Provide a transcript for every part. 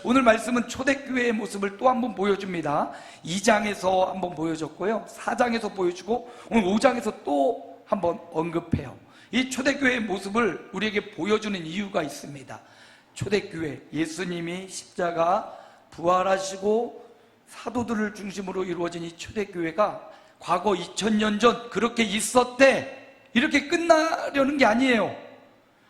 오늘 말씀은 초대교회의 모습을 또 한 번 보여줍니다. 2장에서 한번 보여줬고요, 4장에서 보여주고 오늘 5장에서 또 한번 언급해요. 이 초대교회의 모습을 우리에게 보여주는 이유가 있습니다. 초대교회, 예수님이 십자가 부활하시고 사도들을 중심으로 이루어진 이 초대교회가 과거 2000년 전 그렇게 있었대, 이렇게 끝나려는 게 아니에요.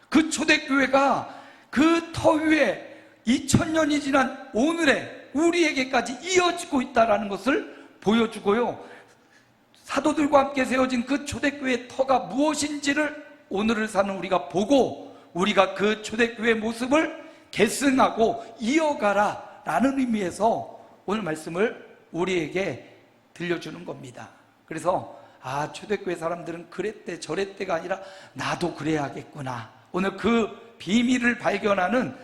그 초대교회가 그 터 위에 2000년이 지난 오늘에 우리에게까지 이어지고 있다는 것을 보여주고요, 사도들과 함께 세워진 그 초대교회의 터가 무엇인지를 오늘을 사는 우리가 보고, 우리가 그 초대교회의 모습을 계승하고 이어가라 라는 의미에서 오늘 말씀을 우리에게 들려주는 겁니다. 그래서 초대교회 사람들은 그랬대 저랬대가 아니라 나도 그래야겠구나, 오늘 그 비밀을 발견하는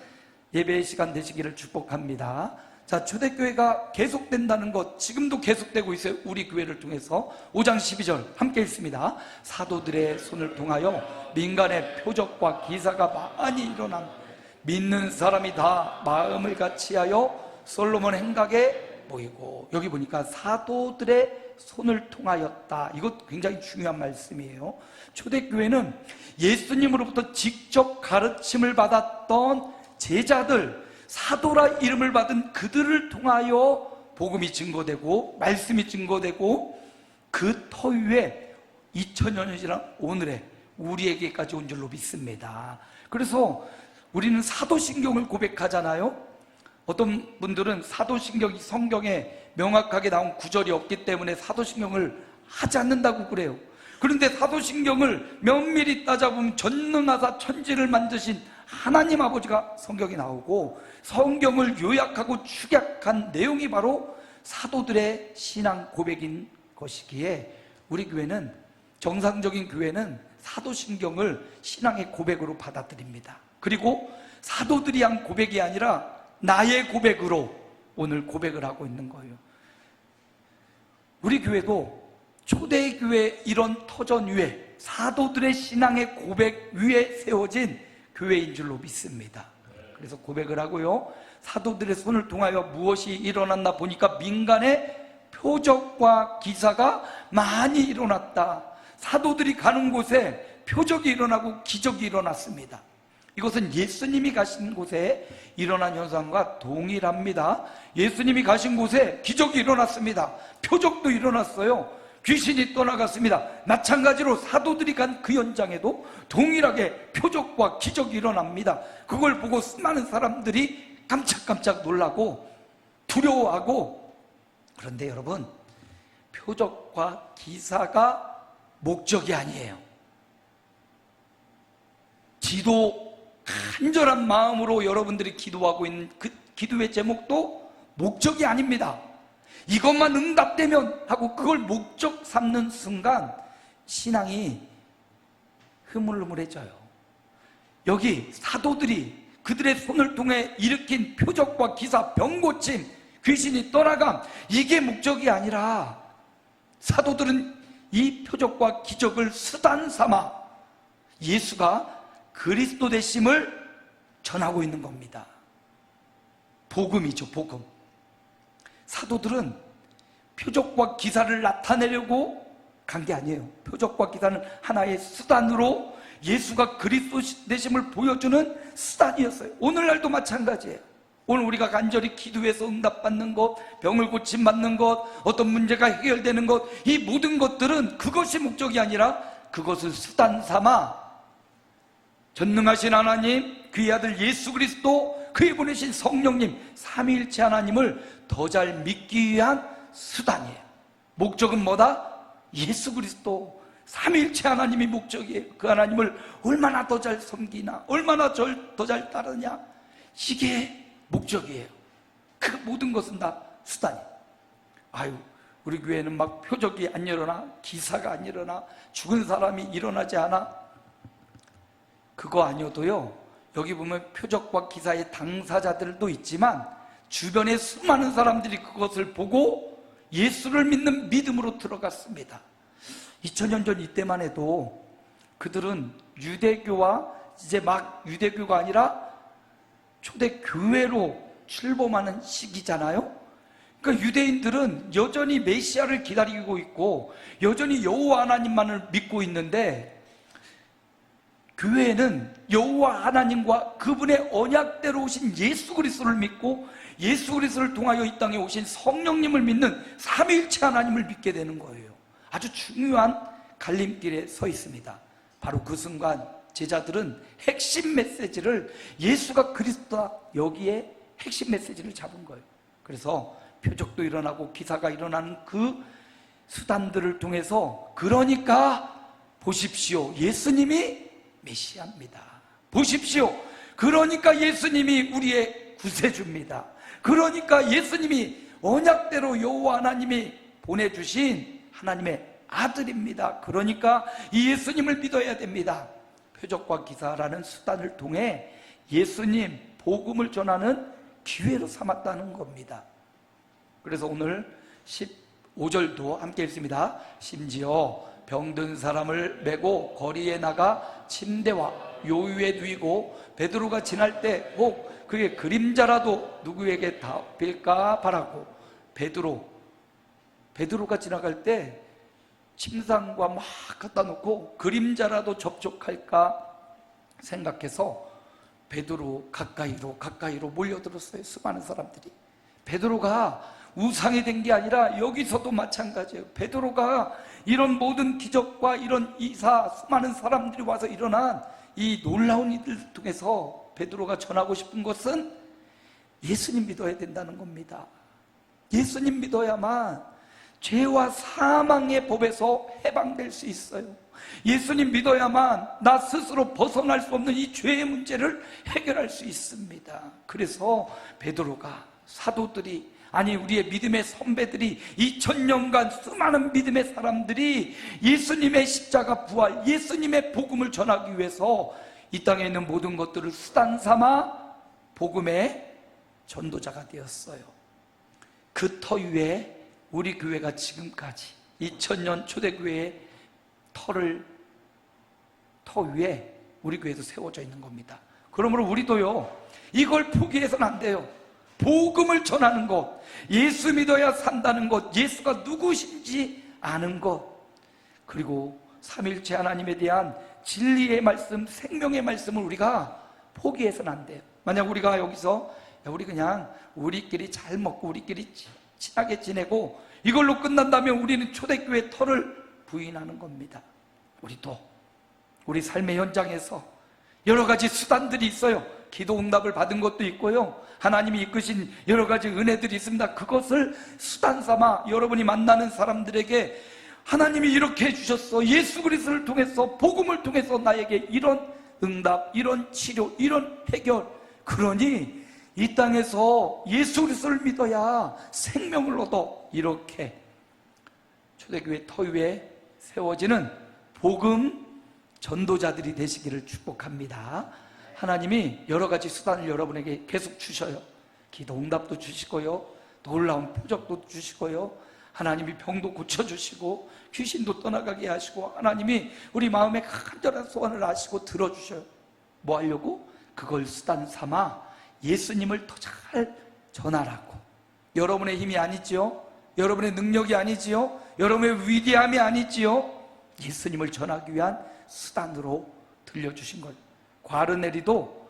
예배의 시간 되시기를 축복합니다. 자, 초대교회가 계속된다는 것, 지금도 계속되고 있어요. 우리 교회를 통해서. 5장 12절 함께 읽습니다. 사도들의 손을 통하여 민간의 표적과 기사가 많이 일어난, 믿는 사람이 다 마음을 같이하여 솔로몬 행각에 모이고. 여기 보니까 사도들의 손을 통하였다. 이것 굉장히 중요한 말씀이에요. 초대교회는 예수님으로부터 직접 가르침을 받았던 제자들, 사도라 이름을 받은 그들을 통하여 복음이 증거되고 말씀이 증거되고 그 터 위에 2000년이 지난 오늘에 우리에게까지 온 줄로 믿습니다. 그래서 우리는 사도신경을 고백하잖아요. 어떤 분들은 사도신경이 성경에 명확하게 나온 구절이 없기 때문에 사도신경을 하지 않는다고 그래요. 그런데 사도신경을 면밀히 따져보면 전능하사 천지를 만드신 하나님 아버지가 성경에 나오고, 성경을 요약하고 축약한 내용이 바로 사도들의 신앙 고백인 것이기에, 우리 교회는, 정상적인 교회는 사도신경을 신앙의 고백으로 받아들입니다. 그리고 사도들이 한 고백이 아니라 나의 고백으로 오늘 고백을 하고 있는 거예요. 우리 교회도 초대교회 이런 터전 위에 사도들의 신앙의 고백 위에 세워진 교회인 줄로 믿습니다. 그래서 고백을 하고요, 사도들의 손을 통하여 무엇이 일어났나 보니까 민간의 표적과 기사가 많이 일어났다. 사도들이 가는 곳에 표적이 일어나고 기적이 일어났습니다. 이것은 예수님이 가신 곳에 일어난 현상과 동일합니다. 예수님이 가신 곳에 기적이 일어났습니다. 표적도 일어났어요. 귀신이 떠나갔습니다. 마찬가지로 사도들이 간 그 현장에도 동일하게 표적과 기적이 일어납니다. 그걸 보고 수많은 사람들이 깜짝깜짝 놀라고 두려워하고. 그런데 여러분, 표적과 기사가 목적이 아니에요. 간절한 마음으로 여러분들이 기도하고 있는 그 기도의 제목도 목적이 아닙니다. 이것만 응답되면 하고 그걸 목적 삼는 순간 신앙이 흐물흐물해져요. 여기 사도들이 그들의 손을 통해 일으킨 표적과 기사, 병고침, 귀신이 떠나감, 이게 목적이 아니라 사도들은 이 표적과 기적을 수단 삼아 예수가 그리스도 되심을 전하고 있는 겁니다. 복음이죠, 복음. 사도들은 표적과 기사를 나타내려고 간 게 아니에요. 표적과 기사는 하나의 수단으로 예수가 그리스도 되심을 보여주는 수단이었어요. 오늘날도 마찬가지예요. 오늘 우리가 간절히 기도해서 응답받는 것, 병을 고침받는 것, 어떤 문제가 해결되는 것, 이 모든 것들은 그것이 목적이 아니라 그것을 수단 삼아 전능하신 하나님, 그의 아들 예수 그리스도, 그의 보내신 성령님, 삼위일체 하나님을 더 잘 믿기 위한 수단이에요. 목적은 뭐다? 예수 그리스도, 삼위일체 하나님이 목적이에요. 그 하나님을 얼마나 더 잘 섬기나, 얼마나 더 잘 따르냐, 이게 목적이에요. 그 모든 것은 다 수단이에요. 우리 교회는 막 표적이 안 일어나, 기사가 안 일어나, 죽은 사람이 일어나지 않아. 그거 아니어도요, 여기 보면 표적과 기사의 당사자들도 있지만 주변에 수많은 사람들이 그것을 보고 예수를 믿는 믿음으로 들어갔습니다. 2000년 전 이때만 해도 그들은 유대교와 이제 막 유대교가 아니라 초대교회로 출범하는 시기잖아요. 그러니까 유대인들은 여전히 메시아를 기다리고 있고 여전히 여호와 하나님만을 믿고 있는데, 교회는 여호와 하나님과 그분의 언약대로 오신 예수 그리스도를 믿고 예수 그리스도를 통하여 이 땅에 오신 성령님을 믿는 삼위일체 하나님을 믿게 되는 거예요. 아주 중요한 갈림길에 서 있습니다. 바로 그 순간 제자들은 핵심 메시지를, 예수가 그리스도다, 여기에 핵심 메시지를 잡은 거예요. 그래서 표적도 일어나고 기사가 일어나는 그 수단들을 통해서, 그러니까 보십시오, 예수님이 메시아입니다. 보십시오, 그러니까 예수님이 우리의 구세주입니다. 그러니까 예수님이 언약대로 여호와 하나님이 보내주신 하나님의 아들입니다. 그러니까 이 예수님을 믿어야 됩니다. 표적과 기사라는 수단을 통해 예수님 복음을 전하는 기회로 삼았다는 겁니다. 그래서 오늘 15절도 함께 읽습니다. 심지어 병든 사람을 메고 거리에 나가 침대와 요유에 누이고 베드로가 지날 때 혹 그의 그림자라도 누구에게 닿을까 바라고, 베드로가 지나갈 때 침상과 막 갖다 놓고 그림자라도 접촉할까 생각해서 베드로 가까이로 몰려들었어요. 수많은 사람들이. 베드로가 우상이 된 게 아니라 여기서도 마찬가지예요. 베드로가 이런 모든 기적과 이런 이사, 수많은 사람들이 와서 일어난 이 놀라운 일을 통해서 베드로가 전하고 싶은 것은 예수님 믿어야 된다는 겁니다. 예수님 믿어야만 죄와 사망의 법에서 해방될 수 있어요. 예수님 믿어야만 나 스스로 벗어날 수 없는 이 죄의 문제를 해결할 수 있습니다. 그래서 베드로가, 사도들이, 아니 우리의 믿음의 선배들이, 2000년간 수많은 믿음의 사람들이 예수님의 십자가 부활, 예수님의 복음을 전하기 위해서 이 땅에 있는 모든 것들을 수단 삼아 복음의 전도자가 되었어요. 그 터 위에 우리 교회가 지금까지 2000년 초대교회의 터 위에 우리 교회도 세워져 있는 겁니다. 그러므로 우리도요, 이걸 포기해서는 안 돼요. 복음을 전하는 것, 예수 믿어야 산다는 것, 예수가 누구신지 아는 것, 그리고 삼위일체 하나님에 대한 진리의 말씀, 생명의 말씀을 우리가 포기해서는 안 돼요. 만약 우리가 여기서 우리 그냥 우리끼리 잘 먹고 우리끼리 친하게 지내고 이걸로 끝난다면 우리는 초대교회 터를 부인하는 겁니다. 우리도 우리 삶의 현장에서 여러 가지 수단들이 있어요. 기도 응답을 받은 것도 있고요, 하나님이 이끄신 여러 가지 은혜들이 있습니다. 그것을 수단 삼아 여러분이 만나는 사람들에게 하나님이 이렇게 해주셨어, 예수 그리스도를 통해서, 복음을 통해서 나에게 이런 응답, 이런 치료, 이런 해결, 그러니 이 땅에서 예수 그리스도를 믿어야 생명을 얻어, 이렇게 초대교회 터 위에 세워지는 복음 전도자들이 되시기를 축복합니다. 하나님이 여러 가지 수단을 여러분에게 계속 주셔요. 기도 응답도 주시고요, 놀라운 표적도 주시고요, 하나님이 병도 고쳐주시고 귀신도 떠나가게 하시고, 하나님이 우리 마음의 간절한 소원을 아시고 들어주셔요. 뭐 하려고? 그걸 수단 삼아 예수님을 더 잘 전하라고. 여러분의 힘이 아니지요, 여러분의 능력이 아니지요, 여러분의 위대함이 아니지요, 예수님을 전하기 위한 수단으로 들려주신 거예요. 과르넬이도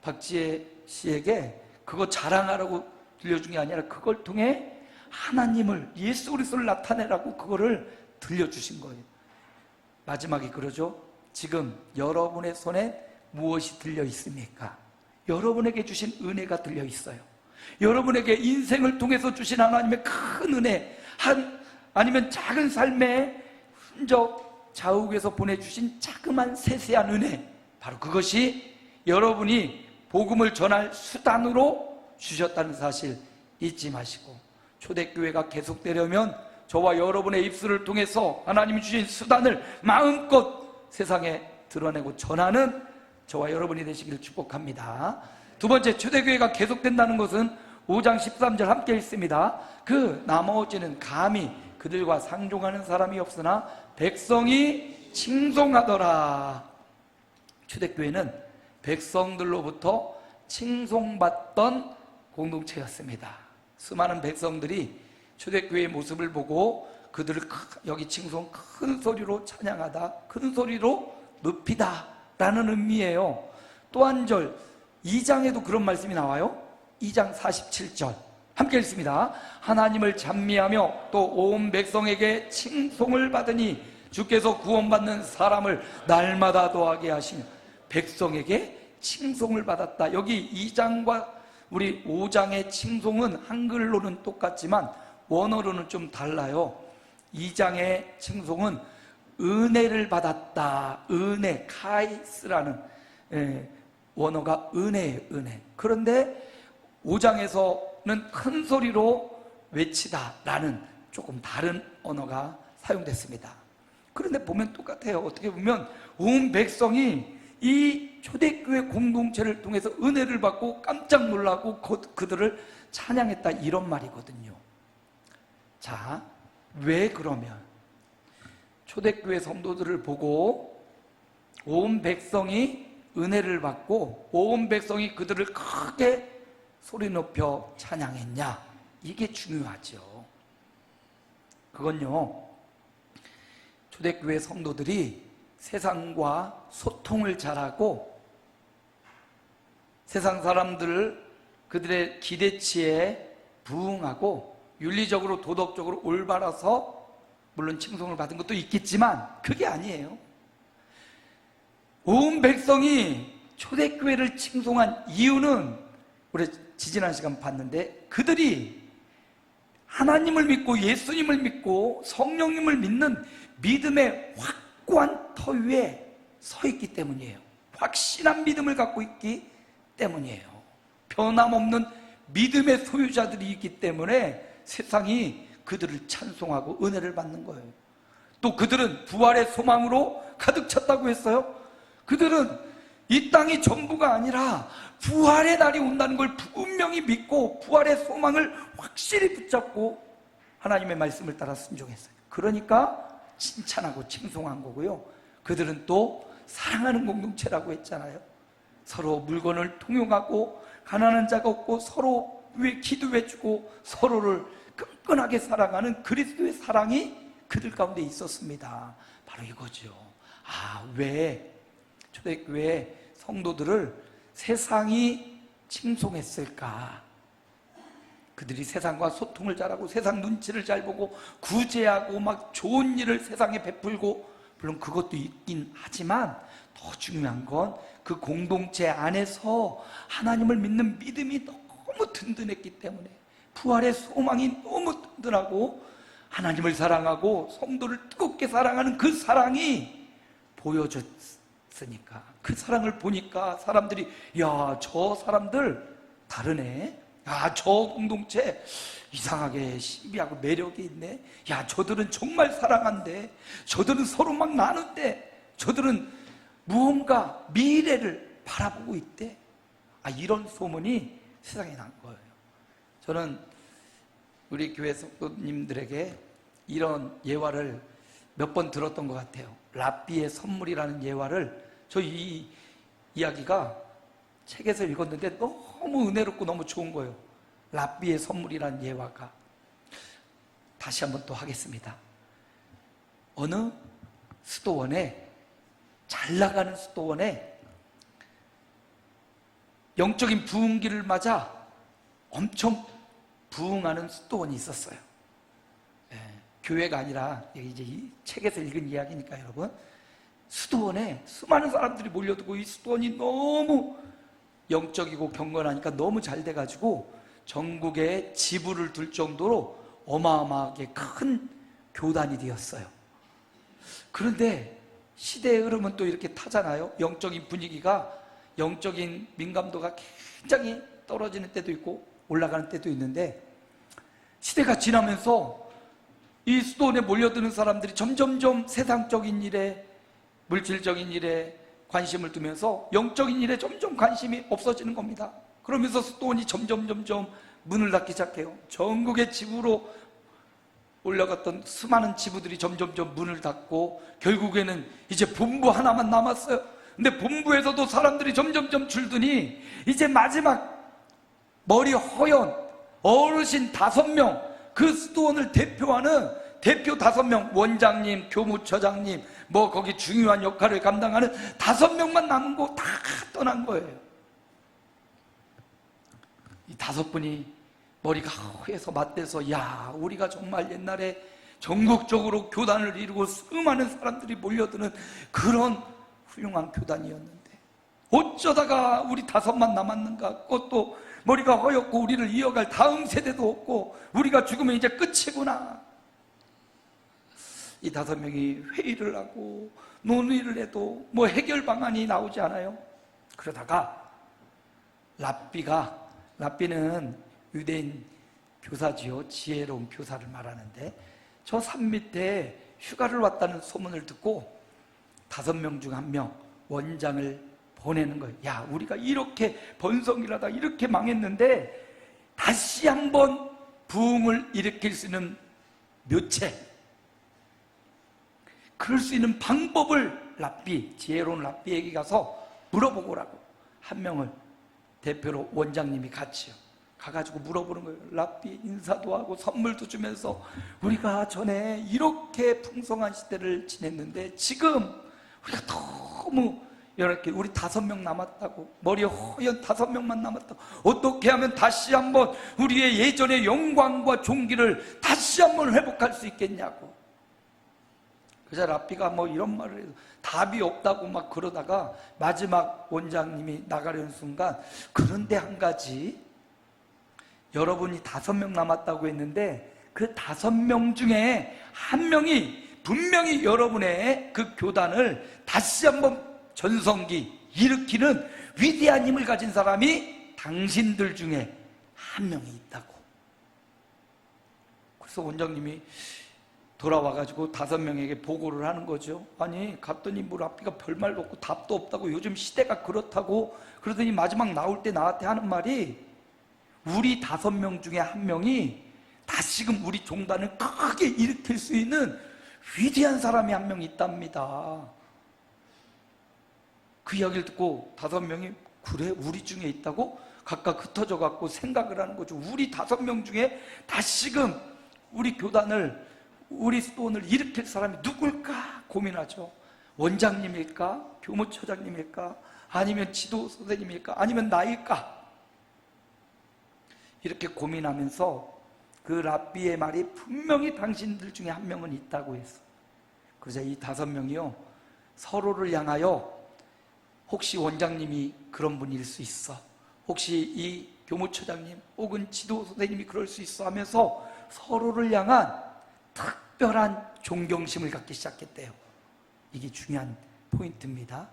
박지혜 씨에게 그거 자랑하라고 들려준 게 아니라 그걸 통해 하나님을, 예수 그리스도를 나타내라고 그거를 들려주신 거예요. 마지막에 그러죠. 지금 여러분의 손에 무엇이 들려 있습니까? 여러분에게 주신 은혜가 들려 있어요. 여러분에게 인생을 통해서 주신 하나님의 큰 은혜, 아니면 작은 삶의 흔적, 자욱에서 보내주신 자그만 세세한 은혜, 바로 그것이 여러분이 복음을 전할 수단으로 주셨다는 사실 잊지 마시고, 초대교회가 계속되려면 저와 여러분의 입술을 통해서 하나님이 주신 수단을 마음껏 세상에 드러내고 전하는 저와 여러분이 되시기를 축복합니다. 두 번째, 초대교회가 계속된다는 것은 5장 13절 함께 읽습니다. 그 나머지는 감히 그들과 상종하는 사람이 없으나 백성이 칭송하더라. 초대교회는 백성들로부터 칭송받던 공동체였습니다. 수많은 백성들이 초대교회의 모습을 보고 그들을 여기 칭송 큰 소리로 찬양하다, 큰 소리로 높이다 라는 의미예요. 또 한 절 2장에도 그런 말씀이 나와요. 2장 47절 함께 읽습니다. 하나님을 찬미하며 또 온 백성에게 칭송을 받으니 주께서 구원받는 사람을 날마다 더하게 하시며 백성에게 칭송을 받았다. 여기 2장과 우리 5장의 칭송은 한글로는 똑같지만 원어로는 좀 달라요. 2장의 칭송은 은혜를 받았다. 은혜, 카이스라는 원어가 은혜예요, 은혜. 그런데 5장에서는 큰 소리로 외치다 라는 조금 다른 언어가 사용됐습니다. 그런데 보면 똑같아요. 어떻게 보면 온 백성이 이 초대교회 공동체를 통해서 은혜를 받고 깜짝 놀라고 그들을 찬양했다, 이런 말이거든요. 자, 왜 그러면 초대교회 성도들을 보고 온 백성이 은혜를 받고 온 백성이 그들을 크게 소리 높여 찬양했냐? 이게 중요하죠. 그건요, 초대교회 성도들이 세상과 소통을 잘하고 세상 사람들을 그들의 기대치에 부응하고 윤리적으로 도덕적으로 올바라서 물론 칭송을 받은 것도 있겠지만 그게 아니에요. 온 백성이 초대교회를 칭송한 이유는 우리 지지난 시간 봤는데 그들이 하나님을 믿고 예수님을 믿고 성령님을 믿는 믿음의 확고한 터 위에 서 있기 때문이에요. 확실한 믿음을 갖고 있기 때문이에요. 변함없는 믿음의 소유자들이 있기 때문에 세상이 그들을 찬송하고 은혜를 받는 거예요. 또 그들은 부활의 소망으로 가득 찼다고 했어요. 그들은 이 땅이 전부가 아니라 부활의 날이 온다는 걸 분명히 믿고 부활의 소망을 확실히 붙잡고 하나님의 말씀을 따라 순종했어요. 그러니까 칭찬하고 칭송한 거고요. 그들은 또 사랑하는 공동체라고 했잖아요. 서로 물건을 통용하고 가난한 자가 없고 서로 기도해주고 서로를 끈끈하게 사랑하는 그리스도의 사랑이 그들 가운데 있었습니다. 바로 이거죠. 왜 초대교회 성도들을 세상이 칭송했을까? 그들이 세상과 소통을 잘하고 세상 눈치를 잘 보고 구제하고 막 좋은 일을 세상에 베풀고, 물론 그것도 있긴 하지만 더 중요한 건 그 공동체 안에서 하나님을 믿는 믿음이 너무 든든했기 때문에, 부활의 소망이 너무 든든하고 하나님을 사랑하고 성도를 뜨겁게 사랑하는 그 사랑이 보여졌으니까, 그 사랑을 보니까 사람들이 야, 저 사람들 다르네, 야, 저 공동체 이상하게 신비하고 매력이 있네, 야, 저들은 정말 사랑한대, 저들은 서로 막 나눈대, 저들은 무언가 미래를 바라보고 있대. 이런 소문이 세상에 난 거예요. 저는 우리 교회 성도님들에게 이런 예화를 몇 번 들었던 것 같아요. 랍비의 선물이라는 예화를, 저 이 이야기가 책에서 읽었는데 너무 은혜롭고 너무 좋은 거예요. 랍비의 선물이라는 예화가. 다시 한번 또 하겠습니다. 어느 수도원에, 잘 나가는 수도원에 영적인 부흥기를 맞아 엄청 부흥하는 수도원이 있었어요. 교회가 아니라 이제 이 책에서 읽은 이야기니까 여러분, 수도원에 수많은 사람들이 몰려들고 이 수도원이 너무 영적이고 경건하니까 너무 잘 돼가지고 전국에 지부를 둘 정도로 어마어마하게 큰 교단이 되었어요. 그런데 시대의 흐름은 또 이렇게 타잖아요. 영적인 분위기가, 영적인 민감도가 굉장히 떨어지는 때도 있고 올라가는 때도 있는데, 시대가 지나면서 이 수도원에 몰려드는 사람들이 점점점 세상적인 일에, 물질적인 일에 관심을 두면서 영적인 일에 점점 관심이 없어지는 겁니다. 그러면서 수도원이 점점 문을 닫기 시작해요. 전국의 지부로 올라갔던 수많은 지부들이 점점 문을 닫고 결국에는 이제 본부 하나만 남았어요. 근데 본부에서도 사람들이 점점 줄더니 이제 마지막 머리 허연 어르신 5명, 그 수도원을 대표하는 대표 5명, 원장님, 교무처장님, 뭐 거기 중요한 역할을 감당하는 5명만 남은 거 다 떠난 거예요. 이 5분이 머리가 허해서 맞대서, 야, 우리가 정말 옛날에 전국적으로 교단을 이루고 수많은 사람들이 몰려드는 그런 훌륭한 교단이었는데 어쩌다가 우리 5만 남았는가? 그것도 머리가 허옇고 우리를 이어갈 다음 세대도 없고 우리가 죽으면 이제 끝이구나. 이 5명이 회의를 하고 논의를 해도 뭐 해결 방안이 나오지 않아요. 그러다가 랍비는 유대인 교사지요. 지혜로운 교사를 말하는데 저 산 밑에 휴가를 왔다는 소문을 듣고 5명 중 1명 원장을 보내는 거예요. 야, 우리가 이렇게 번성이라다 이렇게 망했는데 다시 한번 부흥을 일으킬 수 있는 묘체, 그럴 수 있는 방법을 지혜로운 랍비에게 가서 물어보고 오라고. 1명을 대표로 원장님이 같이요. 가가지고 물어보는 거예요. 랍비, 인사도 하고 선물도 주면서 우리가 전에 이렇게 풍성한 시대를 지냈는데 지금 우리가 너무 이렇게 우리 5명 남았다고, 머리 허연 5명만 남았다고, 어떻게 하면 다시 한번 우리의 예전의 영광과 존귀를 다시 한번 회복할 수 있겠냐고. 그래서 랍비가 뭐 이런 말을 해서 답이 없다고 막 그러다가 마지막 원장님이 나가려는 순간, 그런데 한 가지, 여러분이 5명 남았다고 했는데 그 5명 중에 1명이 분명히 여러분의 그 교단을 다시 한번 전성기 일으키는 위대한 힘을 가진 사람이 당신들 중에 1명이 있다고. 그래서 원장님이 돌아와가지고 5명에게 보고를 하는 거죠. 아니, 갔더니 뭐 랍비가 별말도 없고 답도 없다고, 요즘 시대가 그렇다고. 그러더니 마지막 나올 때 나한테 하는 말이, 우리 5명 중에 1명이 다시금 우리 종단을 크게 일으킬 수 있는 위대한 사람이 1명 있답니다. 그 이야기를 듣고 5명이, 그래? 우리 중에 있다고? 각각 흩어져 갖고 생각을 하는 거죠. 우리 5명 중에 다시금 우리 교단을, 우리 수도원을 일으킬 사람이 누굴까 고민하죠. 원장님일까? 교무처장님일까? 아니면 지도 선생님일까? 아니면 나일까? 이렇게 고민하면서 그 랍비의 말이 분명히 당신들 중에 1명은 있다고 했어. 그래서 이 5명이요, 서로를 향하여, 혹시 원장님이 그런 분일 수 있어, 혹시 이 교무처장님 혹은 지도 선생님이 그럴 수 있어 하면서 서로를 향한 특별한 존경심을 갖기 시작했대요. 이게 중요한 포인트입니다.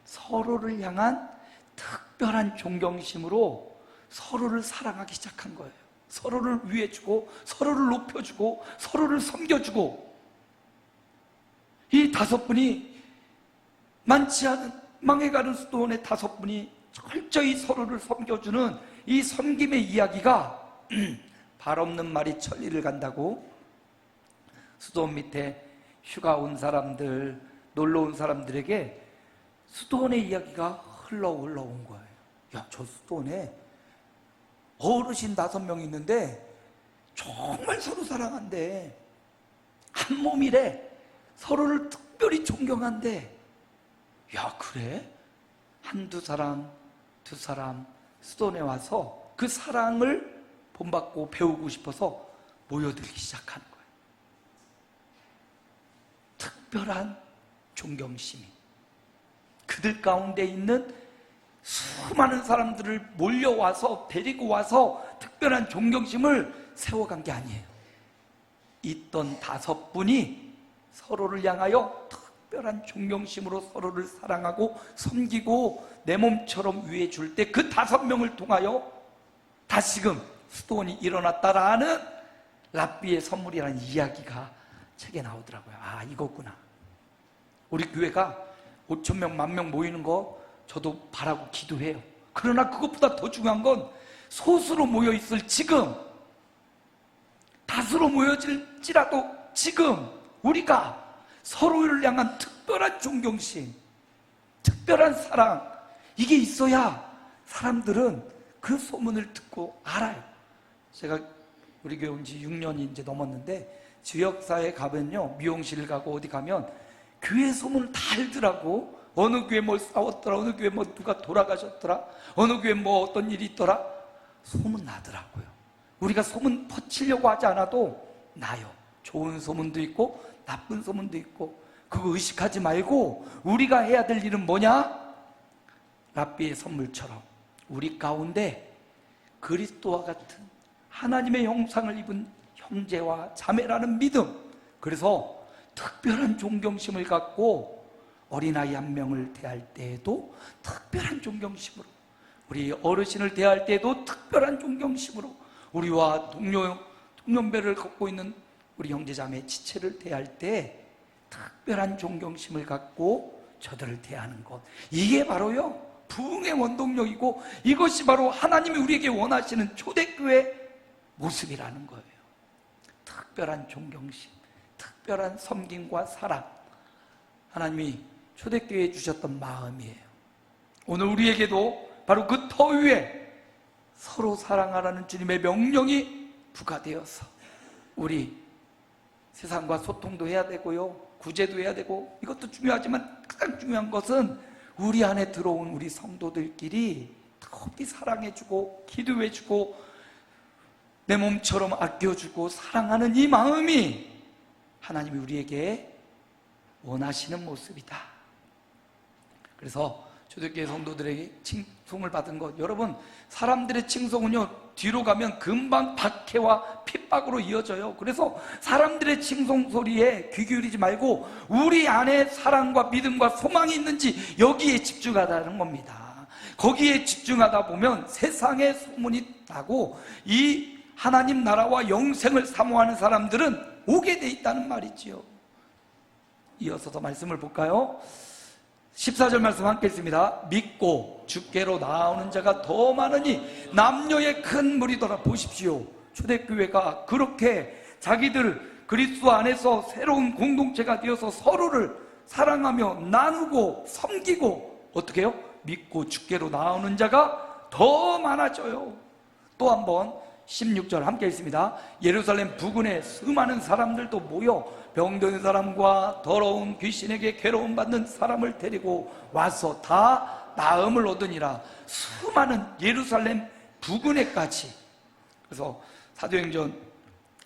서로를 향한 특별한 존경심으로 서로를 사랑하기 시작한 거예요. 서로를 위해주고, 서로를 높여주고, 서로를 섬겨주고. 이 5분이, 많지 않은 망해가는 수도원의 5분이 철저히 서로를 섬겨주는 이 섬김의 이야기가 발 없는 말이 천리를 간다고. 수도원 밑에 휴가 온 사람들, 놀러 온 사람들에게 수도원의 이야기가 흘러온 거예요. 야, 저 수도원에 어르신 5명 있는데 정말 서로 사랑한대. 한 몸이래. 서로를 특별히 존경한대. 야, 그래? 1-2 사람, 2 사람 수도원에 와서 그 사랑을 본받고 배우고 싶어서 모여들기 시작하는 거예요. 특별한 존경심이 그들 가운데 있는 수많은 사람들을 몰려와서, 데리고 와서 특별한 존경심을 세워간 게 아니에요. 있던 5분이 서로를 향하여 특별한 존경심으로 서로를 사랑하고 섬기고 내 몸처럼 위해줄 때 그 5명을 통하여 다시금 수도원이 일어났다라는 랍비의 선물이라는 이야기가 책에 나오더라고요. 아, 이거구나. 우리 교회가 5,000명, 10,000명 모이는 거 저도 바라고 기도해요. 그러나 그것보다 더 중요한 건 소수로 모여있을 지금, 다수로 모여질지라도 지금 우리가 서로를 향한 특별한 존경심, 특별한 사랑, 이게 있어야 사람들은 그 소문을 듣고 알아요. 제가 우리 교회 온 지 6년이 이제 넘었는데 지역사회에 가면요, 미용실 가고 어디 가면 교회 소문을 다 알더라고. 어느 교회 뭐 싸웠더라, 어느 교회 뭐 누가 돌아가셨더라, 어느 교회 뭐 어떤 일이 있더라, 소문 나더라고요. 우리가 소문 퍼치려고 하지 않아도 나요. 좋은 소문도 있고 나쁜 소문도 있고. 그거 의식하지 말고 우리가 해야 될 일은 뭐냐? 랍비의 선물처럼 우리 가운데 그리스도와 같은 하나님의 형상을 입은 형제와 자매라는 믿음, 그래서 특별한 존경심을 갖고 어린아이 한 명을 대할 때에도 특별한 존경심으로, 우리 어르신을 대할 때에도 특별한 존경심으로, 우리와 동년배를 갖고 있는 우리 형제자매 지체를 대할 때 특별한 존경심을 갖고 저들을 대하는 것, 이게 바로요 부흥의 원동력이고, 이것이 바로 하나님이 우리에게 원하시는 초대교회 모습이라는 거예요. 특별한 존경심, 특별한 섬김과 사랑, 하나님이 초대교회에 주셨던 마음이에요. 오늘 우리에게도 바로 그 터 위에 서로 사랑하라는 주님의 명령이 부과되어서 우리 세상과 소통도 해야 되고요, 구제도 해야 되고, 이것도 중요하지만 가장 중요한 것은 우리 안에 들어온 우리 성도들끼리 더욱이 사랑해주고 기도해주고 내 몸처럼 아껴주고 사랑하는 이 마음이 하나님이 우리에게 원하시는 모습이다. 그래서 초대교회 성도들에게 칭송을 받은 것, 여러분 사람들의 칭송은요 뒤로 가면 금방 박해와 핍박으로 이어져요. 그래서 사람들의 칭송 소리에 귀 기울이지 말고 우리 안에 사랑과 믿음과 소망이 있는지 여기에 집중하다는 겁니다. 거기에 집중하다 보면 세상의 소문이 나고 이 하나님 나라와 영생을 사모하는 사람들은 오게 돼 있다는 말이지요. 이어서 더 말씀을 볼까요? 14절 말씀 함께 읽습니다. 믿고 주께로 나오는 자가 더 많으니 남녀의 큰 무리더라. 보십시오, 초대교회가 그렇게 자기들 그리스도 안에서 새로운 공동체가 되어서 서로를 사랑하며 나누고 섬기고, 어떻게 해요? 믿고 주께로 나오는 자가 더 많아져요. 또 한번 16절 함께 읽습니다. 예루살렘 부근에 수많은 사람들도 모여 병든 사람과 더러운 귀신에게 괴로움 받는 사람을 데리고 와서 다 나음을 얻으니라. 수많은 예루살렘 부근에까지. 그래서 사도행전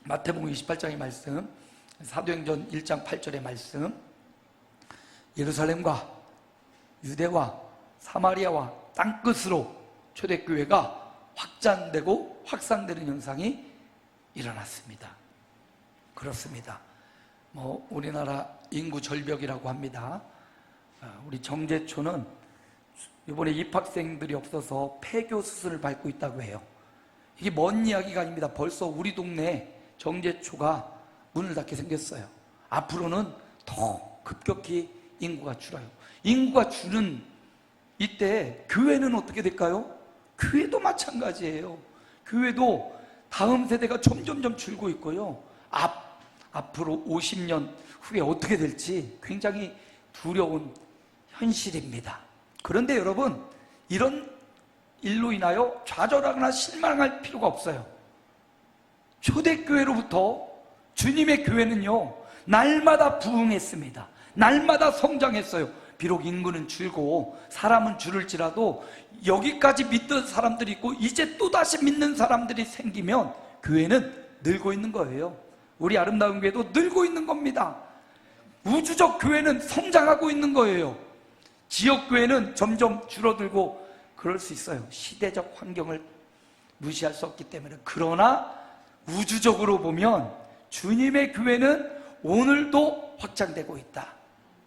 마태복음 28장의 말씀, 사도행전 1장 8절의 말씀, 예루살렘과 유대와 사마리아와 땅끝으로 초대교회가 확장되고 확산되는 현상이 일어났습니다. 그렇습니다. 우리나라 인구 절벽이라고 합니다. 우리 정제초는 이번에 입학생들이 없어서 폐교 수술을 밟고 있다고 해요. 이게 먼 이야기가 아닙니다. 벌써 우리 동네 정제초가 문을 닫게 생겼어요. 앞으로는 더 급격히 인구가 줄어요. 인구가 주는 이때 교회는 어떻게 될까요? 교회도 마찬가지예요. 교회도 다음 세대가 점점점 줄고 있고요. 앞으로 50년 후에 어떻게 될지 굉장히 두려운 현실입니다. 그런데 여러분, 이런 일로 인하여 좌절하거나 실망할 필요가 없어요. 초대교회로부터 주님의 교회는요 날마다 부흥했습니다. 날마다 성장했어요. 비록 인구는 줄고 사람은 줄을지라도 여기까지 믿던 사람들이 있고 이제 또다시 믿는 사람들이 생기면 교회는 늘고 있는 거예요. 우리 아름다운 교회도 늘고 있는 겁니다. 우주적 교회는 성장하고 있는 거예요. 지역 교회는 점점 줄어들고 그럴 수 있어요. 시대적 환경을 무시할 수 없기 때문에. 그러나 우주적으로 보면 주님의 교회는 오늘도 확장되고 있다.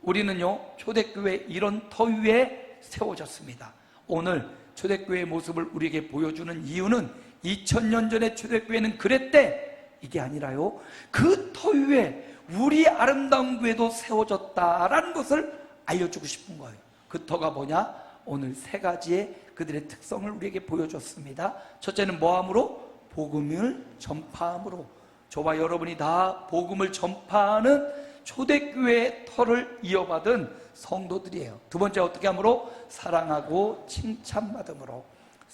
우리는요 초대교회 이런 터 위에 세워졌습니다. 오늘 초대교회의 모습을 우리에게 보여주는 이유는 2000년 전에 초대교회는 그랬대, 이게 아니라요 그 터 위에 우리 아름다운 교회도 세워졌다라는 것을 알려주고 싶은 거예요. 그 터가 뭐냐? 오늘 세 가지의 그들의 특성을 우리에게 보여줬습니다. 첫째는 뭐함으로? 복음을 전파함으로. 저와 여러분이 다 복음을 전파하는 초대교회의 터를 이어받은 성도들이에요. 두 번째 어떻게 함으로? 사랑하고 칭찬받음으로.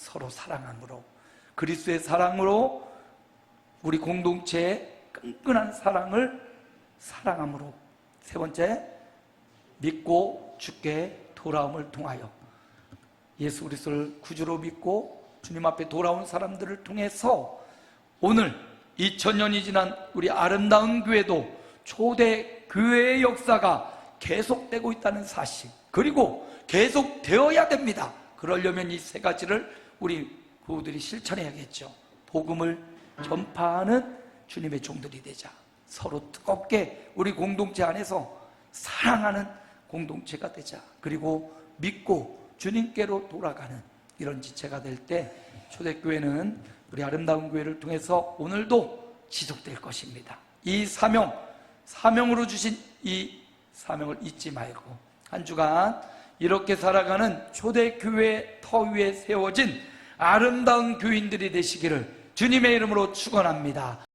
서로 사랑함으로, 그리스도의 사랑으로 우리 공동체의 끈끈한 사랑을 사랑함으로, 세 번째, 믿고 주께 돌아옴을 통하여 예수 그리스도를 구주로 믿고 주님 앞에 돌아온 사람들을 통해서 오늘 2000년이 지난 우리 아름다운 교회도 초대 교회의 역사가 계속되고 있다는 사실, 그리고 계속되어야 됩니다. 그러려면 이 세 가지를 우리 교우들이 실천해야겠죠. 복음을 전파하는 주님의 종들이 되자. 서로 뜨겁게 우리 공동체 안에서 사랑하는 공동체가 되자. 그리고 믿고 주님께로 돌아가는 이런 지체가 될 때 초대교회는 우리 아름다운 교회를 통해서 오늘도 지속될 것입니다. 이 사명으로 주신 이 사명을 잊지 말고 한 주간 이렇게 살아가는 초대교회 터 위에 세워진 아름다운 교인들이 되시기를 주님의 이름으로 축원합니다.